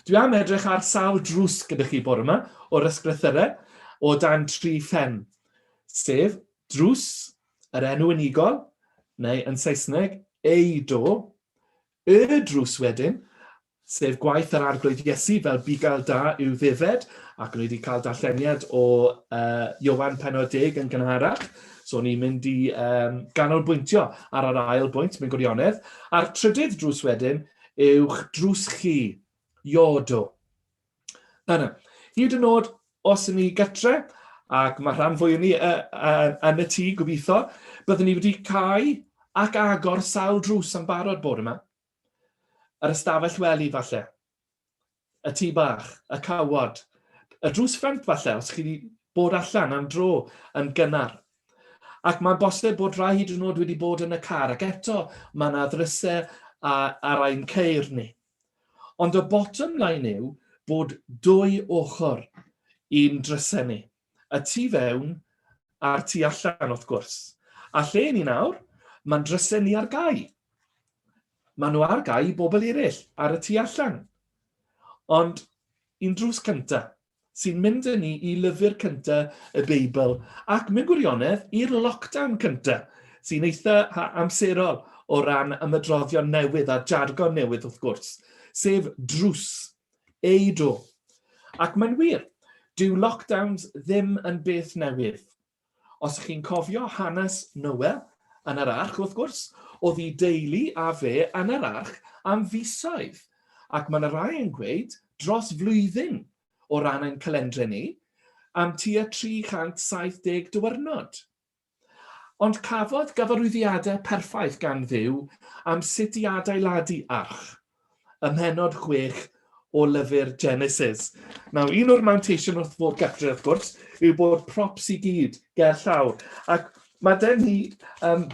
Dwi am edrych ar sawl drws gyda chi bore yma o'r ysgrythurau o dan 3 phen, sef drws, yr enw unigol, neu yn Saesneg, do, y drws wedyn, sef gwaith yr arglwydd Iesu fel bugail da yw ddifed, ac ni wedi cael darlleniad o Iowan Pennod 10 yn gynharach, so ni'n mynd i ganolbwyntio ar yr ail bwynt, mewn gwirionedd. A'r trydydd drws wedyn yw'ch drws chi, iodo. Yna, hyd yn oed os y'n ni gytre, ac mae rhan fwy ni yn y tŷ gobeithio, byddwn ni wedi cael ac agor sawl drws yn barod bore yma. Yr ystafell wely falle, y tŷ bach, y cawod, y drws ffrant falle, os chi wedi bod allan am dro yn gynnar. Ac mae'n bosib bod rai hyd yn oed wedi bod yn y car, ac eto mae yna ddrysau ar ein ceir ni. Ond y bottom line yw bod 2 ochr i'n drysau ni. Y tu fewn a'r tu allan wrth gwrs. A lle ni nawr, mae'n drysau ni ar gau. Maen nhw ar gau i bobl eraill ar y tu allan. Ond un drws cyntaf sy'n mynd â ni i lyfr cyntaf y Beibl ac mewn gwirionedd i'r lockdown cyntaf sy'n eitha amserol o ran ymydroddion newydd a jargon newydd wrth gwrs, sef drws, do. Ac mae'n wir, dyw lockdowns ddim yn beth newydd. Os chi'n cofio hanes Noel yn yr arch wrth gwrs, oedd ei deulu a fe yn yr arch am fisoedd. Ac mae'n rai yn gweud dros flwyddyn o ran ein calendau ni, am tua 370 diwrnod. Ond cafodd gyfarwyddiadau perffaith gan Dduw am sut i adeiladu arch, ym mhenod 6 o lyfr Genesis. Nawr, un o'r mountaision wrth fod gytre, wrth gwrs, yw bod props i gyd ger llaw. Ac mae den ni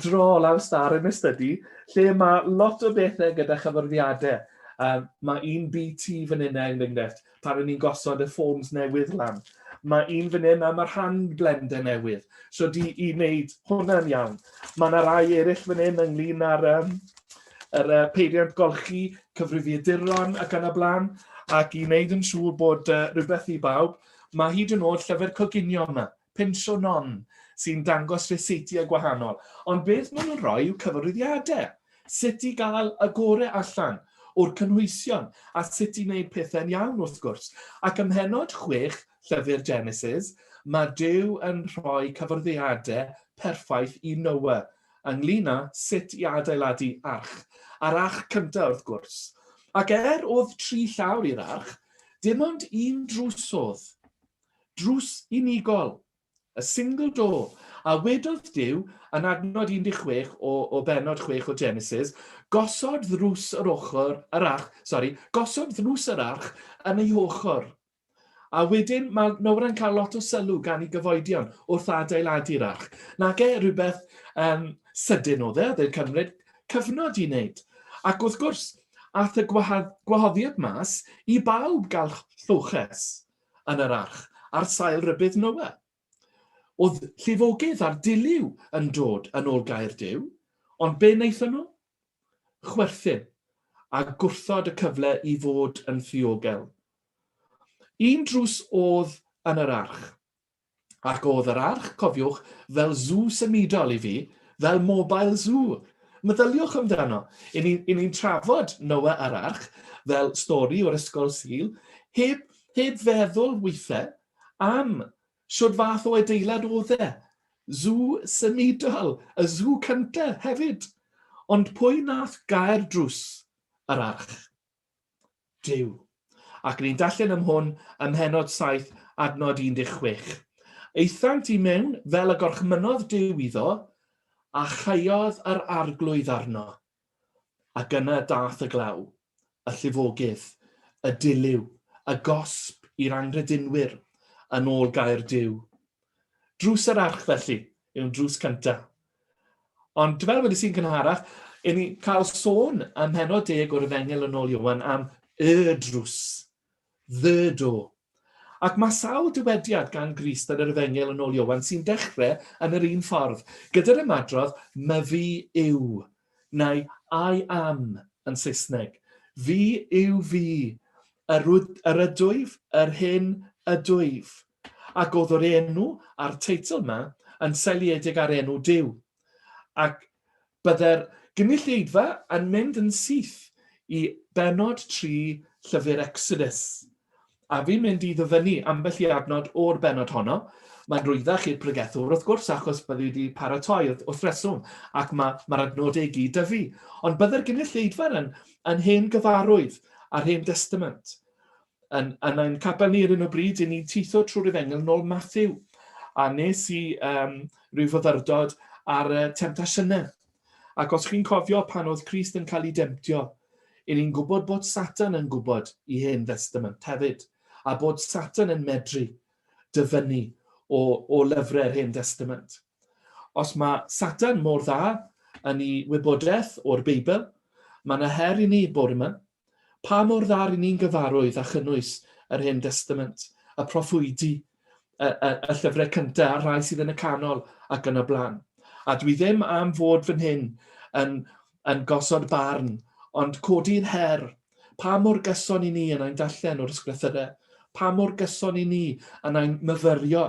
dro law star yn ystydu, lle mae lot o bethau gyda chyfarwyddiadau. Mae un BT fan hyn enghraifft, pan ni'n gosod y ffôns newydd lan. Mae un fan hyn am yr hand blender newydd. So i wneud hwnna'n iawn. Mae yna rai eraill fan hyn ynglyn â'r peiriant golchi, cyfrifiaduron ac yn y blaen, ac i wneud yn siŵr bod rhywbeth i bawb, mae hyd yn oed llyfr coginio yma, Pinch o Non, sy'n dangos reseitiau gwahanol. Ond beth maen nhw'n rhoi yw cyfarwyddiadau. Sut i gael y gorau allan o'r cynhwysion a sut i wneud pethau'n iawn wrth gwrs. Ac ym mhenod 6 llyfr Genesis, mae Duw yn rhoi cyfarwyddiadau perffaith i Noah ynglyn â sut i adeiladu arch. A'r arch cyntaf wrth gwrs. Ac oedd 3 llawr i'r arch, dim ond un drws oedd. Drws unigol. A single door. A wedodd Duw yn adnod 16 o benod 6 o Genesis, gosod ddrws yr arch yn ei ochr. A wedyn mae Noa'n cael lot o sylw gan ei gyfoedion wrth adeiladu'r arch. Nag rhywbeth sydyn oedd oedd cymryd cyfnod i wneud. Ac wrth gwrs, ath y gwahoddiad mas i bawb gael llwches yn yr arch ar sail rybydd Noa. Oedd llifogydd a'r diliw yn dod yn ôl gair Duw, ond be wnaethon nhw? Chwerthin, a gwrthod y cyfle i fod yn ddiogel. Un drws oedd yn yr arch, ac oedd yr arch, cofiwch, fel zoo symudol i fi, fel mobile zoo. Meddyliwch amdano. I ni'n trafod Noa yr arch, fel stori o'r ysgol Sul, heb feddwl weithiau am siwr fath o adeilad oedd e. Zoo symudol, y zoo cyntaf hefyd. Ond pwy nath gair drws yr arch? Duw. Ac ni'n darllen am hwn ym mhenod 7 adnod 16. Eithant i mewn fel y gorchmynodd Duw iddo, a chaiodd yr arglwydd arno. Ac yna dath y glaw, y llifogydd, y diliw, y gosb i'r angredinwyr yn ôl gair Duw. Drws yr arch felly, yw'n drws cyntaf. Ond fel wedi sy'n cynharach, i ni cael sôn ym mhenod 10 o'r Efengyl yn ôl Iowan am y drws, the door. Ac mae sawl dywediad gan Grist yn yr Efengyl yn ôl Iowan sy'n dechrau yn yr un ffordd, gyda'r ymadrodd my fi yw, neu I am yn Saesneg. Fi yw fi. yr ydwyf, yr hyn ydwyf. Ac oedd o'r enw a'r teitl yma yn seiliedig ar enw Duw. Ac byddai'r gynulleidfa yn mynd yn syth i benod 3 llyfr Exodus. A fi'n mynd i ddyfynnu ambell i adnod o'r benod honno. Mae'n rwyddach i'r pregethwr wrth gwrs achos byddi wedi paratoi wrth reswm ac mae'r adnodau gyd dy fi. Ond byddai'r gynulleidfa yn hen gyfarwydd a'r hen testament. Yn ein capel ni ar hyn o bryd, i ni'n teithio trwy'r Efengyl nôl Matthew. A nes i rhyw fyddardod ar temptasiynau. Ac os chi'n cofio pan oedd Crist yn cael ei demtio, i ni'n gwybod bod Satan yn gwybod i hen testament hefyd, a bod Satan yn medru dyfynnu o lyfrau'r hen testament. Os mae Satan mor dda yn ei wybodaeth o'r Beibl, mae'n her i ni bore yma, pa mor dda i ni'n gyfarwydd a chynnwys yr hen testament, y proffwydi, y llyfrau cyntaf, a rhai sydd yn y canol ac yn y blaen. A dwi ddim am fod fan hyn yn gosod barn, ond codi'r her. Pa mor gyson i ni yn ein darllen o'r ysglythyrau? Pa mor gyson i ni yn ein myfyrio?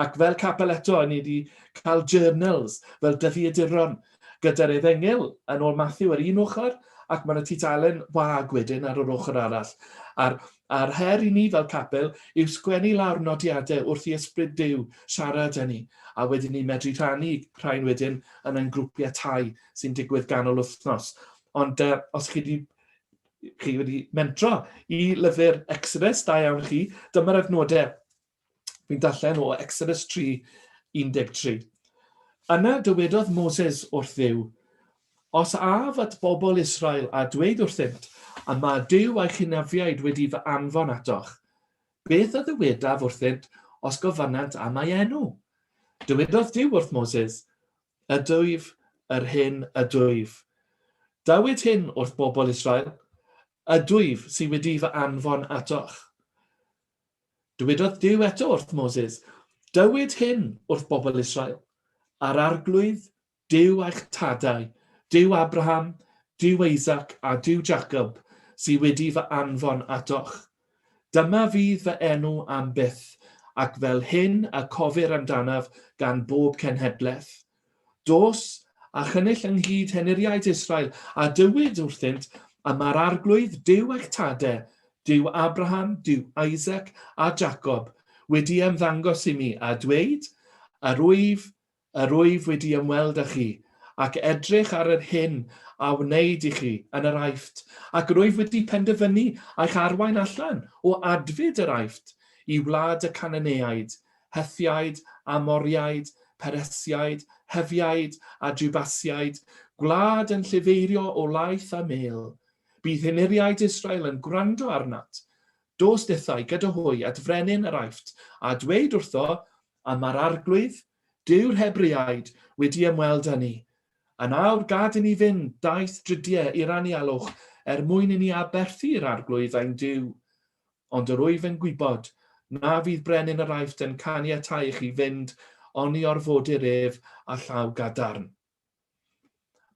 Ac fel capel eto, ni wedi cael journals fel dyddiaduron gyda'r Efengyl yn ôl Matthew ar un ochr, ac mae'n y tudalen wag wedyn ar yr ochr arall. A'r her i ni fel capel yw sgwennu lawr nodiadau wrth i Ysbryd Duw siarad â ni. A wedyn ni medru rhannu rhain wedyn yn ein grwpiau tai sy'n digwydd ganol wythnos. Ond os chi wedi mentro i lyfr Exodus, da iawn chi, dyma'r adnodau. Fi'n darllen o Exodus 3:13. Yna dywedodd Moses wrth Dduw, os af at bobl Israel a dweud wrthynt, a mae Duw a'i chynafiaid wedi fy anfon atoch, beth y ddywedaf wrthynt os gofynnant am ei enw? Dywedodd Duw wrth Moses, ydwyf yr hyn ydwyf. Dawyd hyn wrth bobl Israel, ydwyf sydd wedi fy anfon atoch. Dywedodd Duw eto wrth Moses, dywyd hyn wrth bobl Israel, ar arglwydd Duw a'ch tadau, Duw Abraham, Duw Isaac a Duw Jacob, sydd wedi fy anfon atoch. Dyma fydd fy enw am byth, ac fel hyn a cofir amdanaf gan bob cenhedlaeth. Dos a chynnull ynghyd henuriaid Israel, a dywyd wrthynt am yr arglwydd Duw a'ch tadau, Duw Abraham, Duw Isaac a Jacob wedi ymddangos i mi a dweud, yr wyf wedi ymweld â chi, ac edrych ar yr hyn a wneud i chi yn yr Aifft, ac yr wyf wedi penderfynu a'ch arwain allan o adfyd yr Aifft i wlad y Cananeaid, Hethiaid, Amoriaid, Peresiaid, Hefiaid a Jubasiaid, gwlad yn llefeirio o laeth a mêl. Bydd henuriaid Israel yn gwrando arnat. Dos dithau gyda hwy at frenin yr Aifft, a dweud wrtho am yr arglwydd, Dyw'r Hebriaid wedi ymweld â ni. A nawr gad i ni fynd daith drydiau i'r anialwch mwyn i ni aberthu'r arglwydd ein Duw. Ond yr wyf yn gwybod, na fydd brenin yr Aifft yn caniatáu i chi fynd oni orfodir ef a llaw gadarn.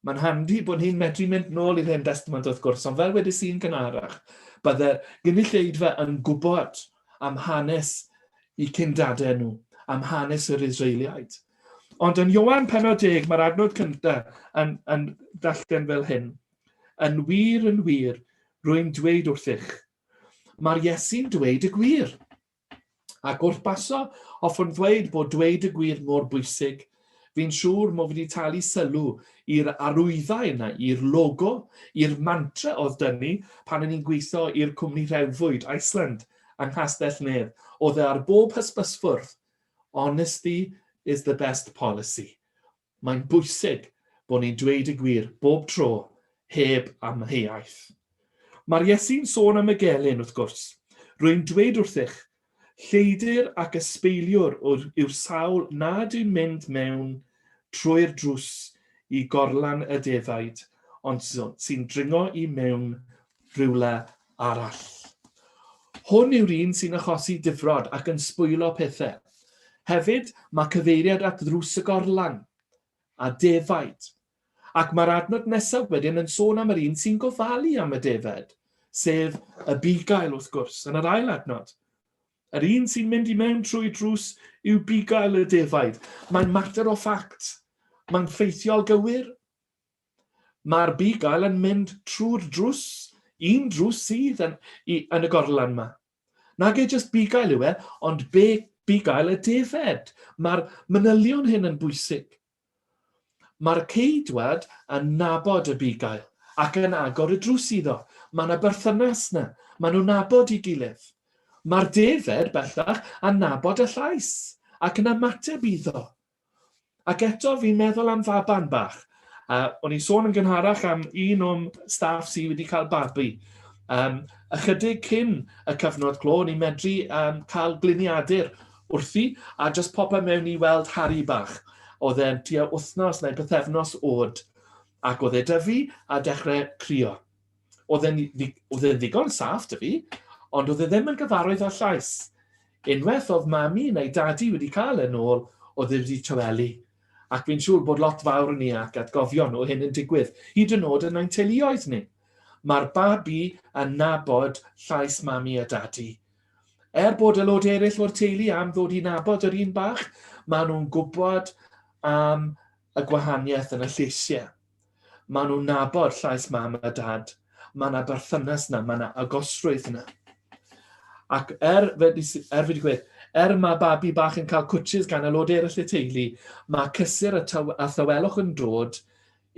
Mae'n handi bod ni'n medru mynd nôl i'r Hen Testament wrth gwrs, ond fel wedys i'n gynharach, byddai'r gynulleidfa yn gwybod am hanes eu cyndadau nhw, am hanes yr Israeliaid. Ond yn Ioan 10, mae'r adnod cyntaf yn darllen fel hyn. Yn wir, rwy'n dweud wrthych. Mae'r Iesu'n dweud y gwir. Ac wrth baso, hoffwn ddweud bod dweud y gwir mor bwysig, fi'n siŵr mod wedi talu sylw i'r arwyddau yna, i'r logo, i'r mantra oedd dynnu pan ni'n gweithio i'r cwmni rhewfwyd Iceland yng Nghastell Nedd. Oedd ar bob hysbysfwrdd, honesty is the best policy. Mae'n bwysig bod ni'n dweud y gwir bob tro, heb amheuaeth. Mae'r Iesu'n sôn am y gelyn wrth gwrs. Rwy'n dweud wrthych, lleidir ac ysbeiliwr yw'r sawl nad yw'n mynd mewn trwy'r drws i gorlan y defaid, ond sy'n dringo i mewn rhywle arall. Hwn yw'r un sy'n achosi difrod ac yn sbwylo pethau. Hefyd, mae cyfeiriad at ddrws y gorlan a defaid. Ac mae'r adnod nesaf wedyn yn sôn am yr un sy'n gofalu am y defaid, sef y bugail wrth gwrs, yn yr ail adnod. Yr un sy'n mynd i mewn trwy drws yw bugail y defaid. Mae'n mater o ffact. Mae'n ffeithiol gywir. Mae'r bugail yn mynd trwy'r drws, un drws sydd yn y gorlan yma. Nag e jyst bugail yw e, ond bugail y defed. Mae'r manylion hyn yn bwysig. Mae'r ceidwad yn nabod y bugail ac yn agor y drws iddo. Mae yna berthynas yna. Mae nhw'n nabod I gilydd. Mae'r defed bellach yn nabod y llais ac yn ymateb iddo. Ac eto fi'n meddwl am faban bach. O'n i'n sôn yn gynharach am un o'n staff sydd wedi cael babi. Ychydig cyn y cyfnod clo, ni'n medru cael gliniadur wrthi a just popa mewn I weld Harry bach. Oedd e'n tua wythnos neu bythefnos oed. Ac oedd e dyfu a dechrau crio. Oedd e'n ddigon saff dyfu, ond oedd e ddim yn gyfarwydd â llais. Unwaith oedd mami neu dadi wedi cael yn ôl, oedd e wedi tywelu. Ac fi'n siŵr bod lot fawr yn ni ac atgofion o hyn yn digwydd, hyd yn oed yn ein teuluoedd ni. Mae'r babi yn nabod llais mami a dadi. Bod aelod eraill o'r teulu am ddod I nabod yr un bach, maen nhw'n gwybod am y gwahaniaeth yn y lleisiau. Maen nhw'n nabod llais mam a dad. Mae yna berthynas yna, mae yna agosrwydd yna. Ac mae babi bach yn cael cwtches gan aelod eraill y teulu, mae cysur a thywelwch yn dod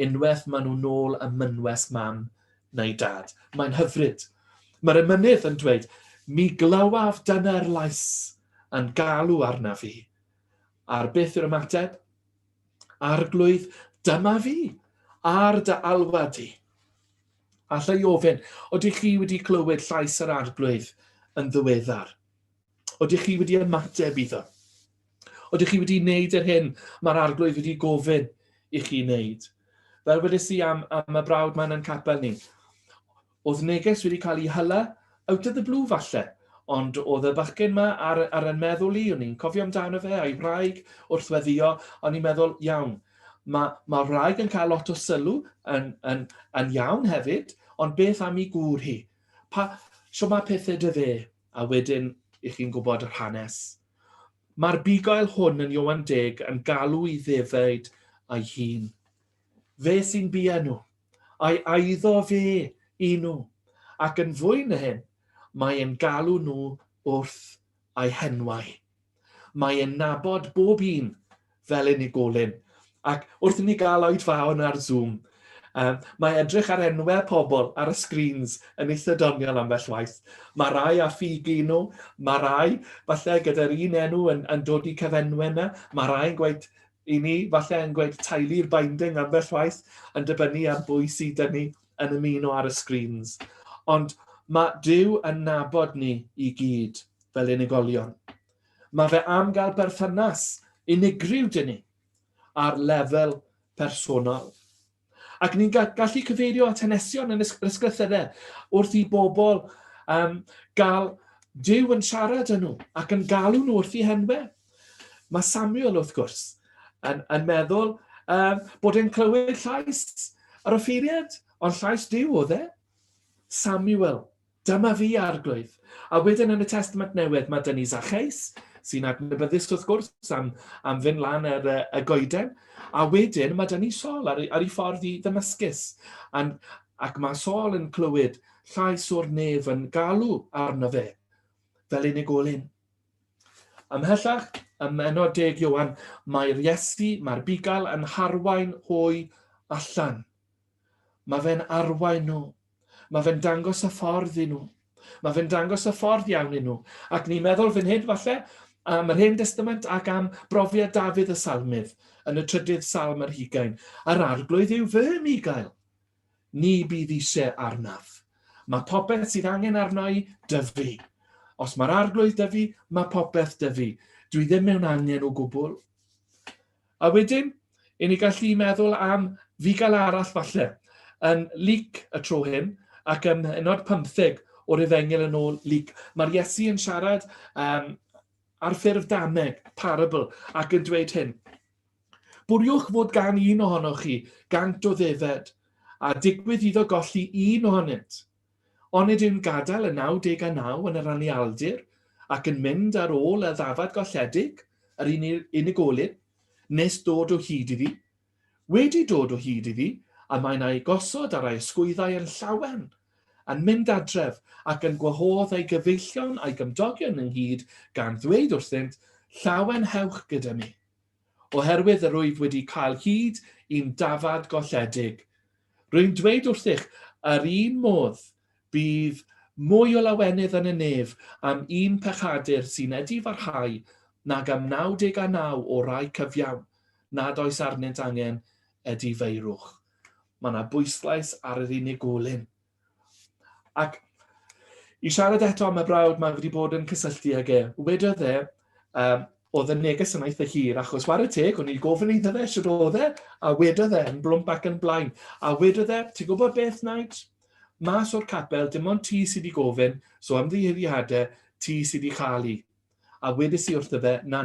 unwaith maen nhw'n nôl y mynwes mam neu dad. Mae'n hyfryd. Mae'r emynydd yn dweud, mi glywaf dyna'r lais yn galw arna fi. Ar beth yw'r ymateb? Arglwydd, dyma fi. Ar dy alwad di. Alla I ofyn, odych chi wedi clywed llais yr arglwydd yn ddiweddar? Odych chi wedi ymateb iddo? Odych chi wedi wneud yr hyn mae'r arglwydd wedi gofyn I chi wneud? Fel wedys I am y brawd ma'n yn capel ni. Oedd neges wedi cael ei hyla out of the blue falle, ond oedd y bachgen yma ar yn meddwl I, o'n i'n cofio amdano fe a'i wraig wrth weddio, o'n i'n meddwl, iawn, mae wraig yn cael lot o sylw yn iawn hefyd, ond beth am I gŵr hi? So mae pethau dy fe, a wedyn I chi'n gwybod yr hanes. Mae'r bugail hwn yn Ioan 10 yn galw I ddefaid a'i hun. Fe sy'n bia nhw, a'i aiddo fe I nhw, ac yn fwy na hyn, mae e'n galw nhw wrth a'i henwau. Mae e'n nabod bob un fel unigolyn, ac wrth I ni gael oed fawn ar Zoom, mae edrych ar enwau pobl ar y screens yn eitha doniol ambell waith. Mae rai a ffug nhw, mae rai falle gyda'r un enw yn dod I cyfenwau yna, mae rai yn gweud I ni falle yn gweud tailu'r binding ambell waith yn dibynnu ar bwy sydd yn ni yn ymuno ar y screens. Ond mae Duw yn nabod ni I gyd fel unigolion. Mae fe am gael berthynas unigryw dyn ni ar lefel personol. Ac ni'n gallu cyfeirio at hanesion yn ysgrythurau wrth I bobl gael Duw yn siarad â nhw ac yn galw nhw wrth I henwau. Mae Samuel wrth gwrs yn meddwl bod e'n clywed llais ar offeiriad, ond llais Duw oedd e. Samuel, dyma fi arglwydd. A wedyn yn y Testament Newydd mae dyn ni Zaccheus, sy'n adnabyddus wrth gwrs am fynd lan y goeden. A wedyn mae dyn ni Saul ar ei ffordd I Damascus. Ac mae Saul yn clywed llais o'r nef yn galw arno fe fel unigolyn. Ymhellach, ym Enod 10 Ioan, mae'r Iesu, mae'r bugail yn harwain hwy allan. Mae fe'n arwain nhw. Mae fe'n dangos y ffordd I nhw. Mae fe'n dangos y ffordd iawn I nhw. Ac ni'n meddwl fy'n hyn falle am yr Hen Testament ac am brofiad Dafydd y Salmydd yn y 3ydd Salm yr 20. Yr arglwydd yw fy migail. Ni bydd eisiau arnaf. Mae popeth sydd angen arno I dyfu. Os mae'r arglwydd dyfu, mae popeth dyfu. Dwi ddim mewn angen o gwbl. A wedyn, I ni gallu meddwl am fugail arall falle yn Luc y tro hyn ac yn Enod 15 o'r Efengyl yn ôl Luc. Mae'r Iesu yn siarad ar ffurf dameg, parable, ac yn dweud hyn. Bwriwch fod gan un ohonoch chi gant o ddefed, a digwydd iddo golli un ohonynt. Onid yw'n gadael y 99 yn yr anialdir ac yn mynd ar ôl y ddafad golledig, yr unigolyn, nes dod o hyd iddi. Wedi dod o hyd iddi, a mae'n ei gosod ar ei ysgwyddau yn llawen, yn mynd adref ac yn gwahodd ei gyfeillion a'i gymdogion ynghyd gan ddweud wrthynt, llawen hewch gyda mi. Oherwydd yr wyf wedi cael hyd i'n dafad golledig. Rwy'n dweud wrthych, yr un modd bydd mwy o lawenydd yn y nef am un pechadur sy'n edi farhau nag am 99 o rai cyfiawn, nad oes arnynt angen edi feirwch. Mae yna bwyslais ar yr unigolyn. Ac i siarad eto am y brawd mae wedi bod yn cysylltu ag e, wedodd e, oedd y neges yn eitha hir, achos war y teg, o'n i gofyn iddo fe sydd oedd e, a wedodd e yn blwmp ac yn blaen. A wedodd e, ti'n gwybod beth wnaed? Mas o'r capel, dim ond ti sydd wedi gofyn, so ymddiheuriadau, ti sydd wedi chael i. A wedys i wrtho fe, na,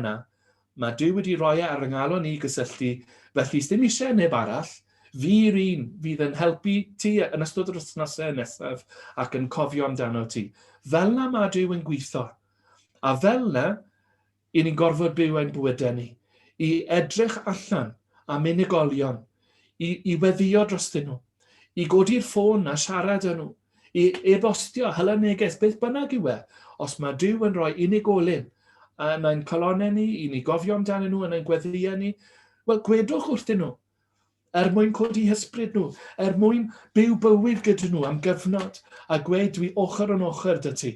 mae Duw wedi rhoi ar yng ngalon ni gysylltu, felly dim eisiau neb arall, fi'r un fydd yn helpu ti yn ystod yr wythnosau nesaf ac yn cofio amdano ti. Fel na mae Duw yn gweithio. A fel na, i ni'n gorfod byw ein bywydau ni, i edrych allan am unigolion, i weddio drostyn nhw, i godi'r ffôn a siarad â nhw, i e-bostio, hala neges, beth bynnag yw e, os mae Duw yn rhoi unigolyn yn ein colonnau ni, i ni gofio amdano nhw, yn ein gweddiau ni, wel, gwedwch wrthyn nhw, mwyn codi hysbryd nhw, mwyn byw bywyd gyda nhw am gyfnod, a gweud dwi ochr yn ochr dy ti.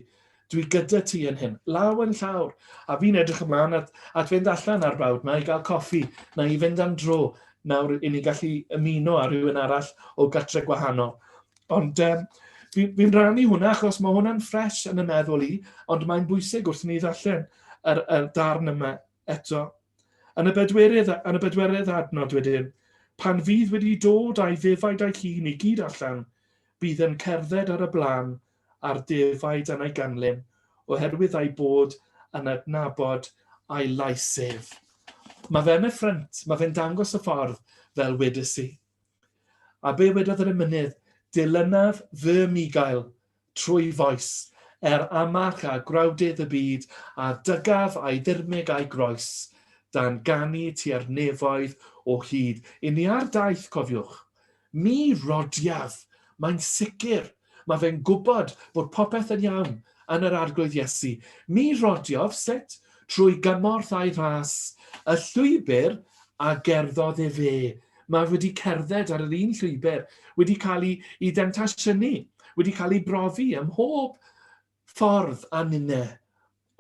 Dwi gyda ti yn hyn, law yn llawr. A fi'n edrych ymlaen at fynd allan ar brawd, na i gael coffi, na i fynd am dro, nawr i ni gallu ymuno ar rhywun arall o gartre gwahanol. Ond fi'n rannu hwnna, achos mae hwnna'n ffres yn y meddwl i, ond mae'n bwysig wrth ni ddarllen y darn yma eto. Yn y bedwerydd adnod wedyn, pan fydd wedi dod a'i ddefaid a'i hun i gyd allan, bydd yn cerdded ar y blaen a'r defaid yn ei ganlyn, oherwydd ei bod yn adnabod a'i laisef. Mae fe'n y ffrynt, mae fe'n dangos y ffordd fel wedys i. A be wedodd yr emynydd, dilynaf fy migael trwy foes, amach a grawdydd y byd, a dygaf a'i ddirmig a'i groes, dan ganu tua'r nefoedd o hyd. I ni ar daith, cofiwch, mi rodiaf, mae'n sicr, mae fe'n gwybod bod popeth yn iawn yn yr arglwydd Iesu. Mi rodiodd sut trwy gymorth a'i ras, y llwybr a gerddodd e fe. Mae wedi cerdded ar yr un llwybr, wedi cael ei dentasiynu, wedi cael ei brofi ym mhob ffordd a nynau.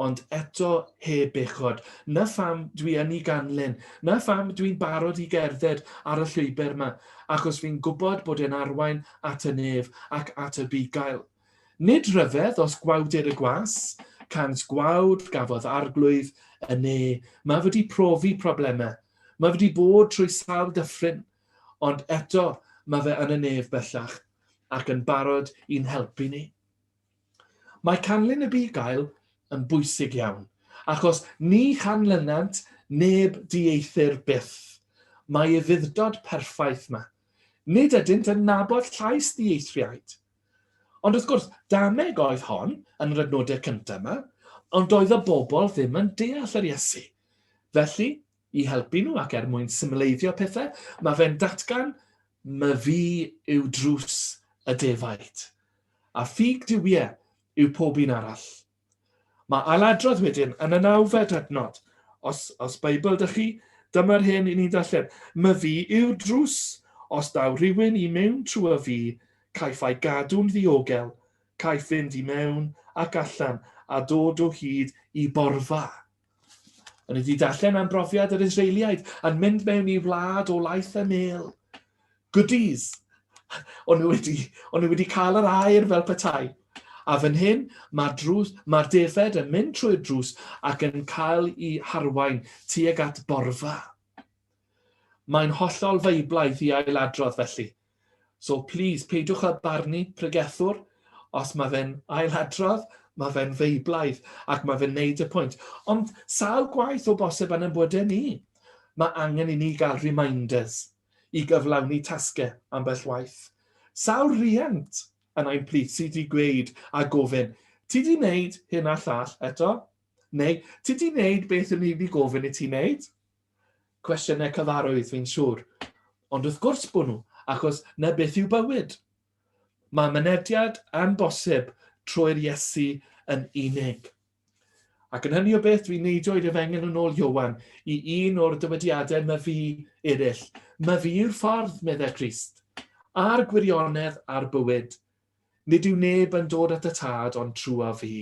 Ond eto heb bechod. Na pham dwi yn ei ganlyn, na pham dwi'n barod i gerdded ar y llwybr yma, achos fi'n gwybod bod e'n arwain at y nef ac at y bugail. Nid rhyfedd os gwawdir y gwas, cant gwawd gafodd arglwydd y ne. Mae wedi profi problemau. Mae wedi bod trwy sawl dyffryn, ond eto mae fe yn y nef bellach ac yn barod i'n helpu ni. Mae canlyn y bugail yn bwysig iawn, achos ni chanlynant neb dieithr byth. Mae ei ddiddod perffaith yma. Nid ydynt yn nabod llais dieithriaid. Ond wrth gwrs, dameg oedd hon yn yr adnodau cyntaf yma, ond doedd y bobl ddim yn deall yr Iesu. Felly, i helpu nhw ac mwyn symleiddio pethau, mae fe'n datgan, my fi yw drws y defaid. A ffug diwiau yw pob un arall. Mae ailadrodd wedyn yn y 9fed adnod. Os Beibl dych chi, dyma'r hyn i ni darllen. My fi yw drws, os daw rhywun i mewn trwy fi, caiff ei gadw'n ddiogel, caiff fynd i mewn ac allan a dod o hyd i borfa. Yn wedi darllen am brofiad yr Israeliaid yn mynd mewn i wlad o laeth y mêl. Goodies! O'n nhw wedi cael yr aer fel petai. A fan hyn, mae'r defed yn mynd trwy'r drws ac yn cael ei harwain tuag at borfa. Mae'n hollol feiblaidd i ailadrodd felly. So please, peidwch â barnu pregethwr. Os mae fe'n ailadrodd, mae fe'n feiblaidd ac mae fe'n neud y pwynt. Ond sawl gwaith o bosib yn y bywydau ni, mae angen i ni gael reminders i gyflawni tasgau ambell waith. Sawl riant yn ein plith sydd wedi gweud a gofyn, ti di wneud hyn a llall eto? Neu, ti di wneud beth yn ni wedi gofyn i ti wneud? Cwestiynau cyfarwydd fi'n siŵr. Ond wrth gwrs bod nhw, achos na beth yw bywyd. Mae mynediad yn bosib trwy'r Iesu yn unig. Ac yn hynny o beth dwi'n neidio i'r efengen yn ôl Iowan i un o'r dywediadau my fi eraill. My fi yw'r ffordd, meddai Crist, a'r gwirionedd a'r bywyd. Nid yw neb yn dod at y tad ond trwy a fi.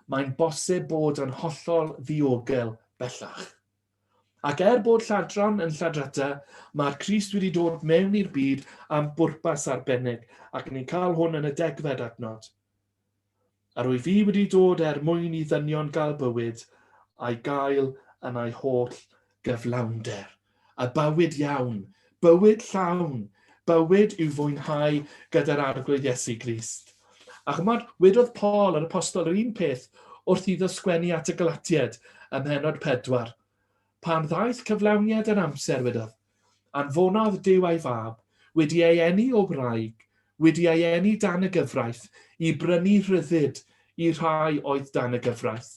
Mae'n bosib bod yn hollol ddiogel bellach. Ac bod lladron yn lladrata, mae'r Crist wedi dod mewn i'r byd am bwrpas arbennig, ac ni'n cael hwn yn y 10fed adnod. A rwy fi wedi dod mwyn i ddynion gael bywyd, a'i gael yn ei holl gyflawnder. A bywyd iawn, bywyd llawn, bywyd i'w fwynhau gyda'r arglwydd Iesu Grist. A chymod, wedodd Paul yr apostol yr un peth wrth iddo sgwennu at y Galatiad ym mhenod 4. Pan ddaeth cyflawniad yr amser, wedodd, anfonodd Duw ei fab, wedi ei eni o wraig, wedi ei eni dan y gyfraith, i brynu rhyddid i rhai oedd dan y gyfraith,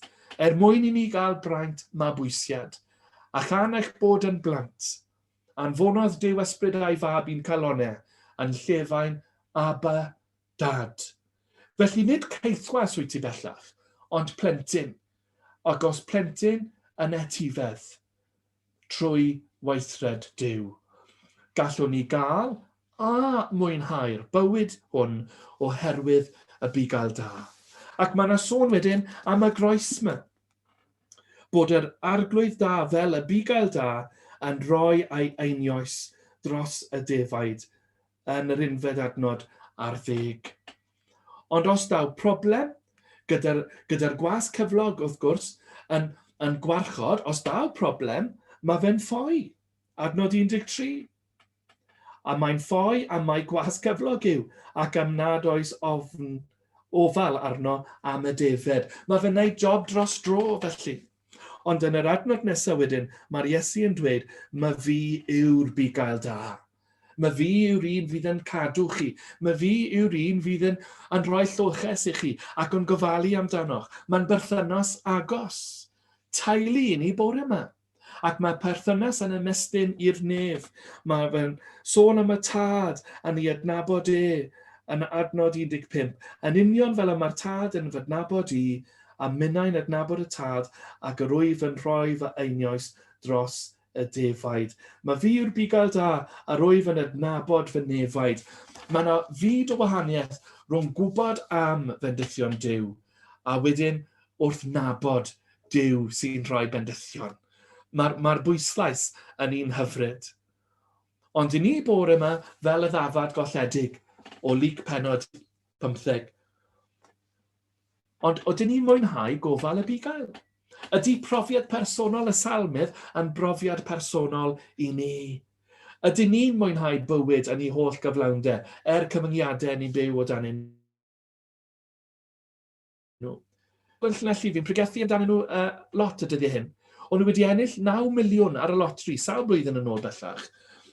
mwyn i ni gael braint mabwysiad, a chan eich bod yn blant, anfonodd Duw ysbryd ei fab i'n calonau, yn llefain Aba Dad. Felly nid ceithwas wyt ti bellach, ond plentyn, ac os plentyn yn etifedd, trwy weithred Duw. Gallwn ni gael a mwynhau'r bywyd hwn oherwydd y bugail da. Ac mae yna sôn wedyn am y groes yma. Bod yr arglwydd da fel y bugail da yn rhoi ei einioes dros y defaid yn yr 11 adnod ar 10. Ond os daw problem gyda'r gwas cyflog wrth gwrs yn gwarchod, os daw problem, mae fe'n ffoi. Adnod 13. A mae'n ffoi a mae gwas cyflog yw, ac am nad oes ofal arno am y defed. Mae fe'n neud job dros dro felly. Ond yn yr adnod nesaf wedyn, mae'r Iesu yn dweud, mae fi yw'r bugail da. Mae fi yw'r un fydd yn cadw chi. Mae fi yw'r un fydd yn rhoi lloches i chi ac yn gofalu amdanoch. Mae'n berthynas agos. Teulu i ni bore yma. Ac mae perthynas yn ymestyn i'r nef. Mae fe'n sôn am y tad yn ei adnabod yn adnod 15. Yn union fel y mae'r tad yn fy adnabod a minnau'n adnabod y tad ac yr wyf yn rhoi fy einioes dros y defaid. Mae fi yw'r bugail da a'r wyf yn adnabod fy nefaid. Mae yna fyd o wahaniaeth rhwng gwybod am bendithion Duw a wedyn wrth nabod Duw sy'n rhoi bendithion. Mae'r bwyslais yn un hyfryd. Ond i ni bore yma fel y ddafad golledig o Luc pennod 15. Ond ydyn ni'n mwynhau gofal y bugail? Ydy profiad personol y salmydd yn brofiad personol i ni? Ydyn ni'n mwynhau bywyd yn ei holl gyflawnder cymyngiadau ni'n byw o dan nhw? Llinelli fi'n pregethu amdanyn nhw lot y dyddiau hyn. Ond nhw wedi ennill 9 miliwn ar y lotri, sawl blwyddyn yn ôl bellach.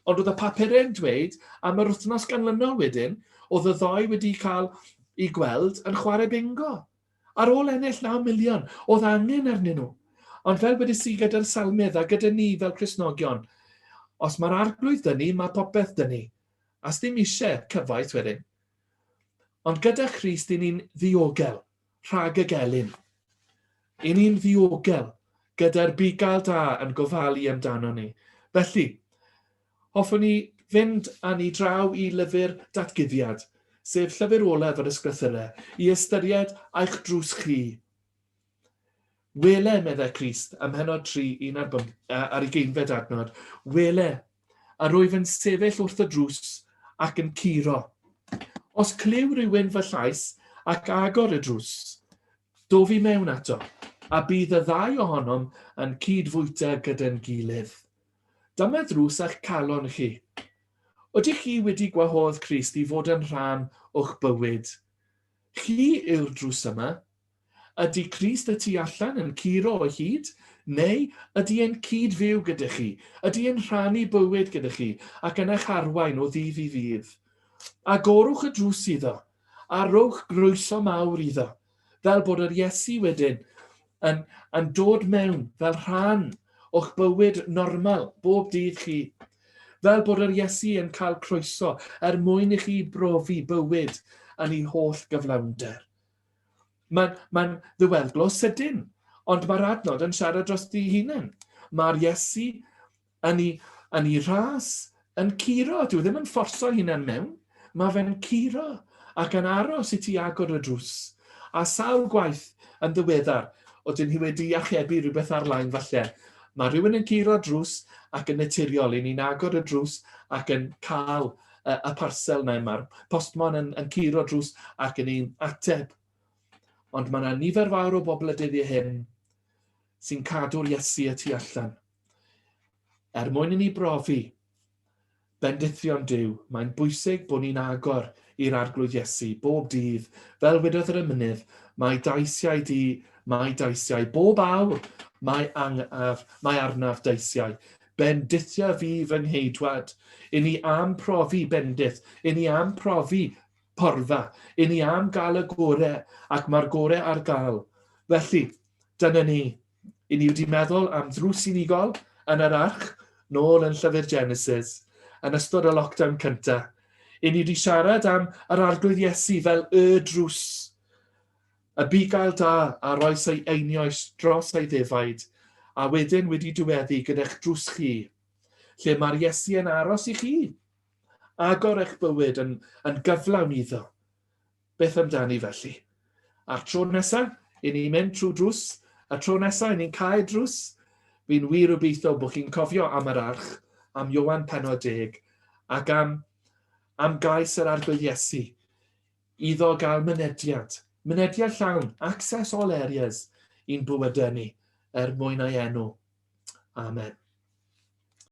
Ond oedd y papurau'n dweud am yr wythnos ganlynol wedyn, oedd y ddoi wedi cael ei gweld yn chwarae bingo. Ar ôl ennill 9 miliwn, oedd angen arnyn nhw. Ond fel wedi si gyda'r salmydd a gyda ni fel Cristnogion, os mae'r arglwydd dyn ni, mae popeth dyn ni. As ddim eisiau cyfaith wedyn. Ond gyda Christ, ni'n ddiogel, rhag y gelyn. Ni'n ddiogel, gyda'r bugail da yn gofalu amdano ni. Felly, hoffwn ni fynd â ni draw i lyfr datguddiad, sef llyfr olaf yr ysgrythurau, i ystyried eich drws chi. Wele, meddai Crist, ym mhenod 3, ar 15 adnod, wele, a rwyf yn sefyll wrth y drws ac yn curo. Os cliw rhywun fy llais ac agor y drws, dofi mewn ato, a bydd y ddau ohonom yn cydfwyta gyda'n gilydd. Dyma drws eich calon chi. Ydych chi wedi gwahodd Crist i fod yn rhan o'ch bywyd? Chi yw'r drws yma? Ydy Crist y tu allan yn curo o hyd? Neu ydy e'n cydfyw gyda chi? Ydy e'n rhannu bywyd gyda chi ac yn eich arwain o ddydd i ddydd? Agorwch y drws iddo a rowch grwyso mawr iddo, fel bod yr Iesu wedyn yn dod mewn fel rhan o'ch bywyd normal bob dydd chi. Fel bod yr Iesu yn cael croeso mwyn i chi brofi bywyd yn ei holl gyflawnder. Mae'n ddiweddglo sydyn, ond mae'r adnod yn siarad dros ei hunain. Mae'r Iesu yn ei ras, yn curo, dwi ddim yn fforso hunain mewn, mae fe'n curo ac yn aros i ti agor y drws. A sawl gwaith yn ddiweddar, oedden ni wedi achebu rhywbeth ar-lain falle. Mae rhywun yn curo drws ac yn naturiol, i ni'n agor y drws ac yn cael y parsel na. Mae'r postmon yn curo drws ac yn ein ateb. Ond mae yna nifer fawr o bobl y dyddiau hyn sy'n cadw'r Iesu y tu allan. Mwyn i ni brofi bendithion Duw, mae'n bwysig bod ni'n agor i'r arglwydd Iesu bob dydd. Fel wedodd yr ymynydd, mae daisiau di, mae daisiau bob awr, mae arnaf daisiau. Bendithio fi fy ngheidwad. I ni am profi bendith, i ni am profi porfa, i ni am gael y gorau ac mae'r gorau ar gael. Felly, dyna ni. I ni wedi meddwl am ddrws unigol yn yr arch, nôl yn llyfr Genesis, yn ystod y lockdown cyntaf. I ni wedi siarad am yr arglwydd Iesu fel y drws. Y bugail da a roes ei einioes dros ei ddefaid, a wedyn wedi diweddu gyda'ch drws chi, lle mae'r Iesu yn aros i chi. Agor eich bywyd yn gyflawn iddo. Beth amdani felly? A'r tro nesaf, i ni'n mynd trwy drws, a tro nesaf, i ni'n cael drws, fi'n wir obeithio bod chi'n cofio am yr arch, am Ioan Pennod 10, ac am gais yr arglwydd Iesu, iddo gael mynediad llawn, access all areas i'n bywydau ni, mwyn ei enw. Amen.